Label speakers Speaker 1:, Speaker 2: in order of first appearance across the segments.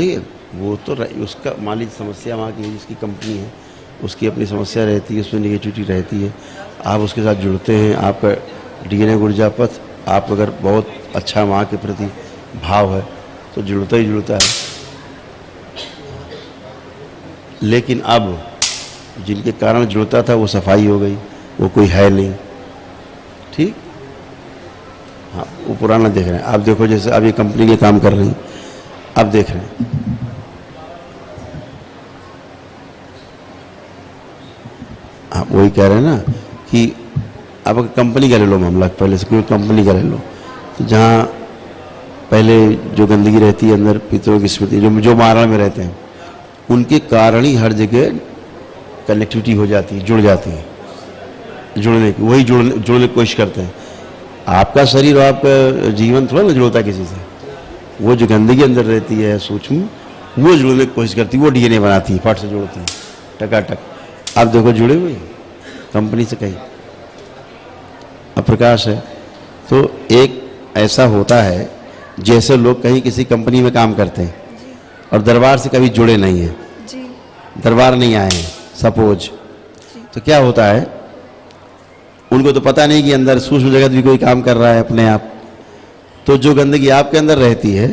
Speaker 1: ये वो तो उसका मालिक समस्या वहाँ की जिसकी कंपनी है उसकी अपनी समस्या रहती है, उसमें निगेटिविटी रहती है। आप उसके साथ जुड़ते हैं, आपका डीएनए ऊर्जापथ, आप अगर बहुत अच्छा वहाँ के प्रति भाव है तो जुड़ता ही जुड़ता है। लेकिन अब जिनके कारण जुड़ता था वो सफाई हो गई, वो कोई है नहीं। ठीक, हाँ, वो पुराना देख रहे हैं। आप देखो जैसे अब ये कंपनी के काम कर रही हैं, अब देख रहे हैं आप वही कह रहे हैं ना कि अब कंपनी का ले लो मामला, पहले से कोई कंपनी का ले लो तो जहाँ पहले जो गंदगी रहती है अंदर, पितरों की स्मृति जो मारण में रहते हैं, उनके कारण ही हर जगह कनेक्टिविटी हो जाती है, जुड़ जाती है। जुड़ने की वही जुड़ने की कोशिश करते हैं। आपका शरीर और आपका जीवन थोड़ा ना जुड़ता किसी से। वो जो गंदगी अंदर रहती है सूक्ष्म, वो जुड़ने की कोशिश करती है, वो डीएनए बनाती है, फट से जोड़ती है टकाटक। आप देखो जुड़े हुए कंपनी से कहीं अप्रकाश है। तो एक ऐसा होता है जैसे लोग कहीं किसी कंपनी में काम करते हैं और दरबार से कभी जुड़े नहीं हैं, दरबार नहीं आए हैं सपोज, तो क्या होता है, उनको तो पता नहीं कि अंदर सूक्ष्म जगत भी कोई काम कर रहा है अपने आप। तो जो गंदगी आपके अंदर रहती है,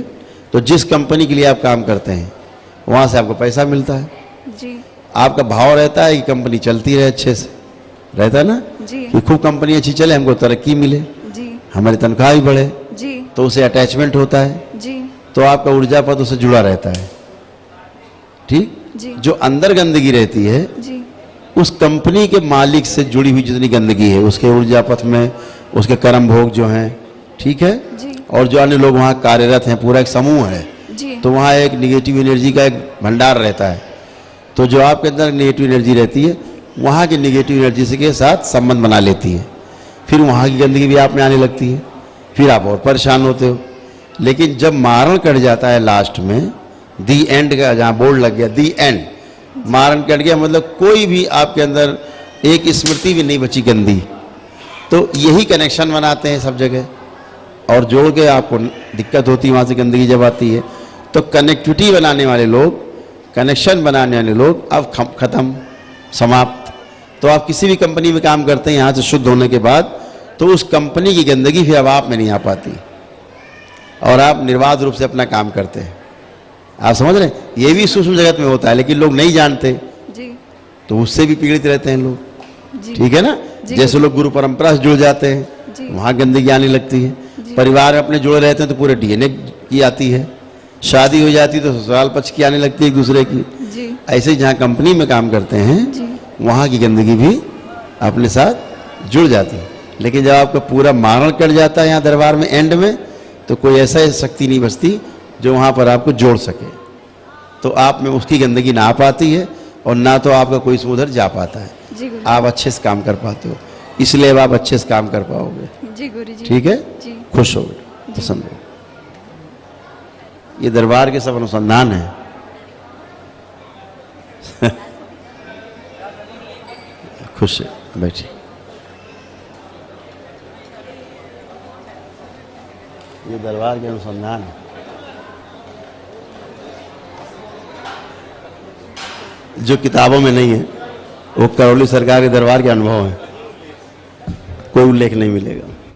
Speaker 1: तो जिस कंपनी के लिए आप काम करते हैं वहाँ से आपको पैसा मिलता है जी। आपका भाव रहता है कि कंपनी चलती रहे, अच्छे से रहता है ना जी, कि खूब कंपनी अच्छी चले, हमको तरक्की मिले जी, हमारी तनख्वाह भी बढ़े जी, तो उसे अटैचमेंट होता है जी। तो आपका ऊर्जापथ उससे जुड़ा रहता है। ठीक, जो अंदर गंदगी रहती है जी, उस कंपनी के मालिक से जुड़ी हुई जितनी गंदगी है उसके ऊर्जापथ में, उसके कर्म भोग जो हैं, ठीक है जी। और जो अन्य लोग वहाँ कार्यरत हैं, पूरा एक समूह है जी। तो वहाँ एक निगेटिव एनर्जी का एक भंडार रहता है। तो जो आपके अंदर नेगेटिव एनर्जी रहती है, वहाँ की नेगेटिव एनर्जी से के साथ संबंध बना लेती है, फिर वहाँ की गंदगी भी आप में आने लगती है, फिर आप और परेशान होते हो। लेकिन जब मारण कट जाता है लास्ट में, दी एंड का जहाँ बोर्ड लग गया, दी एंड, मारण कट गया मतलब कोई भी आपके अंदर एक स्मृति भी नहीं बची गंदी, तो यही कनेक्शन बनाते हैं सब जगह और जोड़ के आपको दिक्कत होती है वहाँ से गंदगी जब आती है। तो कनेक्टिविटी बनाने वाले लोग, कनेक्शन बनाने वाले लोग अब खत्म, समाप्त। तो आप किसी भी कंपनी में काम करते हैं यहाँ से शुद्ध होने के बाद, तो उस कंपनी की गंदगी फिर अब आप में नहीं आ पाती और आप निर्बाध रूप से अपना काम करते हैं। आप समझ रहे हैं, ये भी सूक्ष्म जगत में होता है लेकिन लोग नहीं जानते जी। तो उससे भी पीड़ित रहते हैं लोग, ठीक है ना। जैसे लोग गुरु परंपरा से जुड़ जाते हैं, वहाँ गंदगी आने लगती है। परिवार में अपने जुड़े रहते हैं तो पूरे डीएनए की आती है, शादी हो जाती है तो ससुराल पक्ष की आने लगती है एक दूसरे की जी। ऐसे ही जहाँ कंपनी में काम करते हैं वहाँ की गंदगी भी अपने साथ जुड़ जाती है। लेकिन जब आपका पूरा मारण कट जाता है यहाँ दरबार में एंड में, तो कोई ऐसा शक्ति नहीं बचती जो वहाँ पर आपको जोड़ सके। तो आप में उसकी गंदगी ना आ पाती है और ना तो आपका कोई उधर जा पाता है, आप अच्छे से काम कर पाते हो, इसलिए अब आप अच्छे से काम कर पाओगे जी गुरु जी। ठीक है जी। खुश हो, पसंद हो। ये दरबार के सब अनुसंधान है खुश है, बैठिए। ये दरबार के अनुसंधान है, जो किताबों में नहीं है, वो करौली सरकार के दरबार के अनुभव है, कोई उल्लेख नहीं मिलेगा।